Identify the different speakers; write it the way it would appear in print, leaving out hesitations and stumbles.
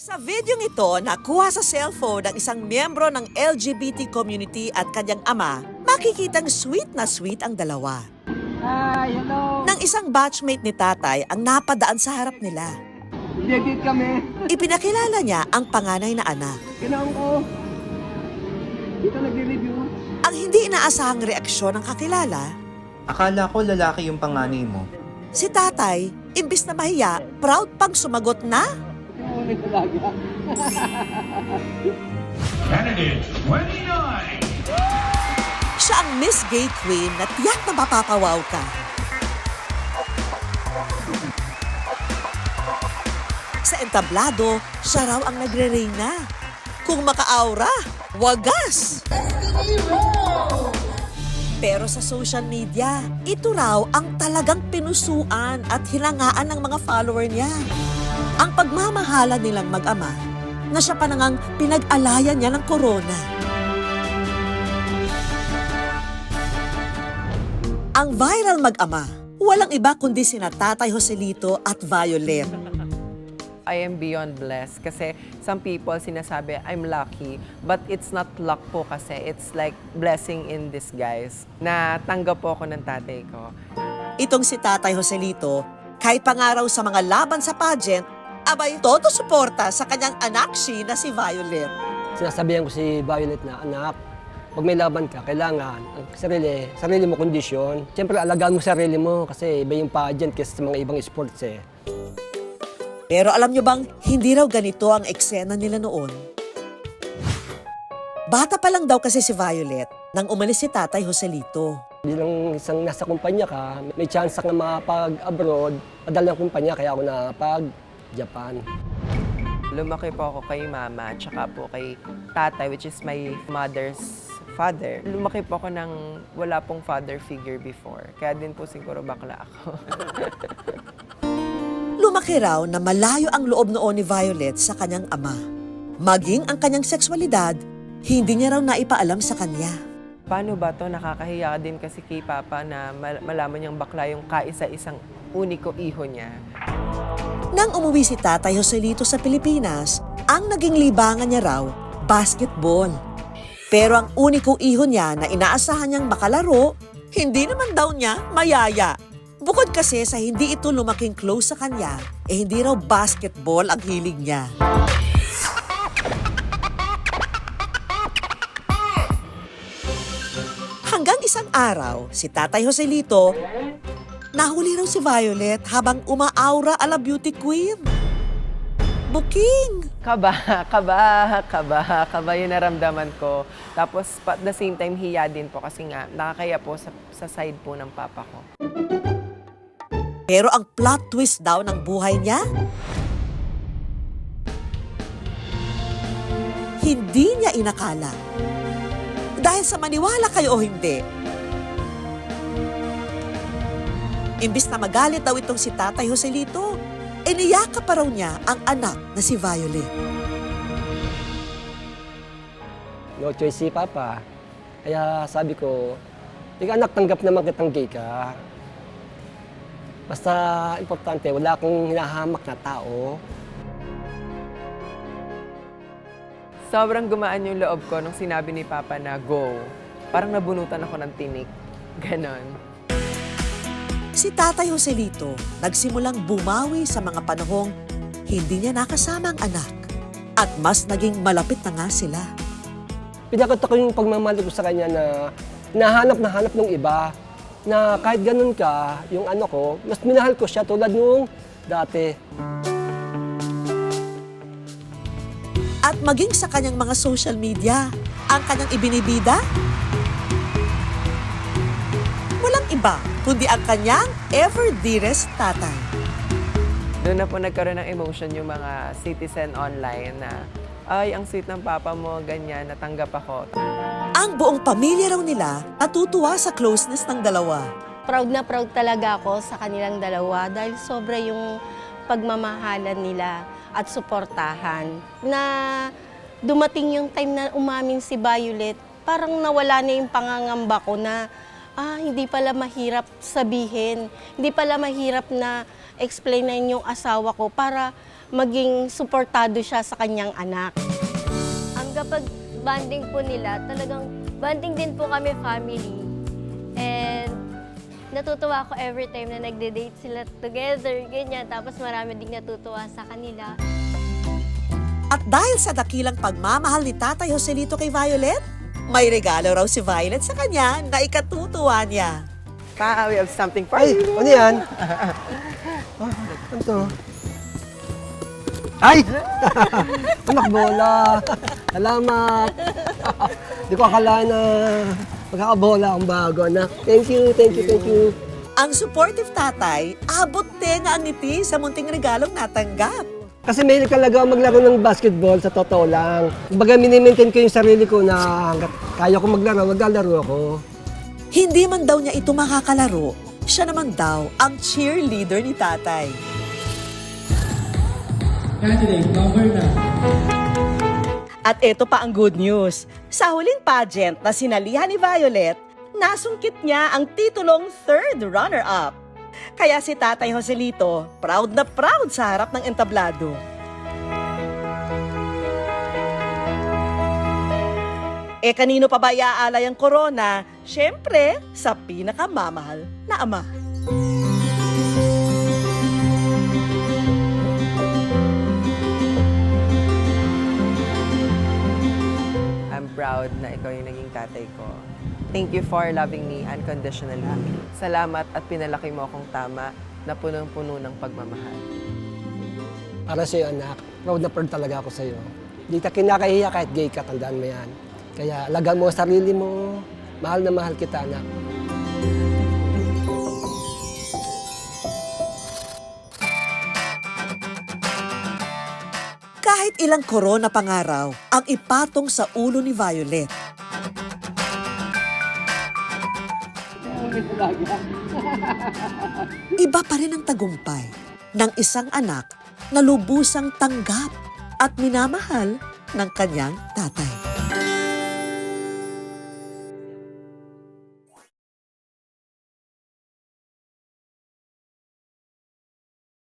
Speaker 1: Sa videong ito, nakuha sa cellphone ng isang miyembro ng LGBT community at kanyang ama, makikitang sweet na sweet ang dalawa.
Speaker 2: Hi, hello.
Speaker 1: Nang isang batchmate ni tatay ang napadaan sa harap nila.
Speaker 2: Date kami.
Speaker 1: Ipinakilala niya ang panganay na anak.
Speaker 2: Kinaon ko. Dito nag-review.
Speaker 1: Ang hindi inaasahang reaksyon ng kakilala,
Speaker 3: Akala ko lalaki yung panganay mo.
Speaker 1: si tatay, imbis na mahiya, proud pang sumagot na,
Speaker 2: Kinaon talaga.
Speaker 4: Candidate 29.
Speaker 1: siya ang Miss Gay Queen na tiyak na mapapawaw ka. Sa entablado, siya raw ang nagre-reyna. Kung maka-aura, wagas! Pero sa social media, ito raw ang talagang pinusuan at hilangaan ng mga follower niya. Ang pagmamahala nilang mag-ama na siya pa nangang pinag-alayan niya ng corona. Ang viral mag-ama, walang iba kundi sina Tatay Joselito at Violet.
Speaker 5: I am beyond blessed kasi some people sinasabi I'm lucky but it's not luck po kasi it's like blessing in disguise na tanggap po ako ng tatay ko.
Speaker 1: Itong si Tatay Joselito, kahit pangaraw sa mga laban sa pageant, abay todo suporta sa kanyang anak na si Violet.
Speaker 6: Sinasabihan ko si Violet na, anak, pag may laban ka, kailangan ang sarili mo kondisyon. Siyempre, alagaan mo sarili mo kasi iba yung pageant kaysa sa mga ibang sports eh.
Speaker 1: Pero alam nyo bang hindi raw ganito ang eksena nila noon? Bata pa lang daw kasi si Violet nang umalis si Tatay Joselito.
Speaker 6: Bilang isang nasa kumpanya ka, may chance ka mapag-abroad, padala ng kumpanya kaya ako napag-Japan.
Speaker 5: Lumaki po ako kay mama at saka po kay tatay which is my mother's father. Lumaki po ako nang wala pong father figure before. Kaya din po siguro bakla ako.
Speaker 1: Lumaki raw na malayo ang loob noon ni Violet sa kanyang ama. Maging ang kanyang sexualidad, hindi niya raw naipaalam sa kanya.
Speaker 5: Paano ba to? Nakakahiya din kasi kay Papa na malaman niyang bakla yung kaisa-isang uniko iho niya.
Speaker 1: Nang umuwi si Tatay Joselito sa Pilipinas, ang naging libangan niya raw, basketball. Pero ang uniko iho niya na inaasahan niyang makalaro, hindi naman daw niya mayaya. Bukod kasi sa hindi ito lumaking close sa kanya, hindi raw basketball ang hilig niya. Hanggang isang araw, si Tatay Joselito, nahuli raw si Violet habang umaaura ala beauty queen. Booking!
Speaker 5: Kaba yung naramdaman ko. Tapos at the same time, hiya din po kasi nga nakakaya po sa side po ng papa ko.
Speaker 1: Pero ang plot twist daw ng buhay niya, hindi niya inakala. Dahil sa maniwala kayo o hindi, imbis na magalit daw itong si Tatay Joselito, iniyaka pa raw niya ang anak na si Violet.
Speaker 6: No choice si Papa. Kaya sabi ko, anak, tanggap naman kitang gay ka. Basta importante, wala akong hinahamak na tao.
Speaker 5: Sobrang gumaan yung loob ko nung sinabi ni Papa na go. Parang nabunutan ako ng tinik. Ganon.
Speaker 1: Si Tatay Joselito nagsimulang bumawi sa mga panahong hindi niya nakasama ang anak at mas naging malapit na nga sila.
Speaker 6: Pinakita ko yung pagmamahal ko sa kanya na nahanap ng iba. Na kahit ganun ka, yung ano ko, mas minahal ko siya tulad nung dati.
Speaker 1: At maging sa kanyang mga social media, ang kanyang ibinibida, walang iba kundi ang kanyang ever dearest tatay.
Speaker 5: Doon na po nagkaroon ng emotion yung mga citizen online na, ay, ang sweet ng papa mo, ganyan, natanggap ako.
Speaker 1: Ang buong pamilya raw nila natutuwa sa closeness ng dalawa.
Speaker 7: Proud na proud talaga ako sa kanilang dalawa dahil sobra yung pagmamahalan nila at suportahan. Na dumating yung time na umamin si Violet, parang nawala na yung pangangamba ko na hindi pala mahirap sabihin, hindi pala mahirap na explainin yung asawa ko para maging suportado siya sa kanyang anak.
Speaker 8: Kapag banding po nila, talagang banding din po kami family. And natutuwa ako every time na nagde-date sila together, ganyan. Tapos marami ding natutuwa sa kanila.
Speaker 1: At dahil sa dakilang pagmamahal ni Tatay Joselito kay Violet, may regalo raw si Violet sa kanya na ikatutuwa niya.
Speaker 5: Pa, we have something for
Speaker 6: Ay,
Speaker 5: you.
Speaker 6: ano yan? Ano to? Ay! Anak bola! Salamat! Hindi ko akala na magkakabola akong bago, anak. Thank you, thank you, thank you.
Speaker 1: Ang supportive tatay, abot tenga ang ngiti sa munting regalong natanggap.
Speaker 6: Kasi mahilig talaga ako maglaro ng basketball, sa totoo lang. Kumbaga, minimaintain ko yung sarili ko na hanggat kaya ko maglaro, maglalaro ako.
Speaker 1: Hindi man daw niya ito makakalaro, siya naman daw ang cheerleader ni tatay.
Speaker 2: Candidate number 9.
Speaker 9: At ito pa ang good news. Sa huling pageant na sinalihan ni Violet, nasungkit niya ang titulong third runner-up. Kaya si Tatay Joselito, proud na proud sa harap ng entablado. Kanino pa ba iaalay ang corona? Siyempre, sa pinakamamahal na ama.
Speaker 5: I'm proud na ikaw yung naging tatay ko. Thank you for loving me unconditionally. Salamat at pinalaki mo akong tama na punong-puno ng pagmamahal.
Speaker 6: Para sa'yo, anak, proud na proud talaga ako sa'yo. Hindi ka kinakahiya kahit gay ka, tandaan mo yan. Kaya alagaan mo ang sarili mo. Mahal na mahal kita, anak.
Speaker 1: Kahit ilang korona pangaraw ang ipatong sa ulo ni Violet, iba pa rin ang tagumpay ng isang anak na lubusang tanggap at minamahal ng kanyang tatay.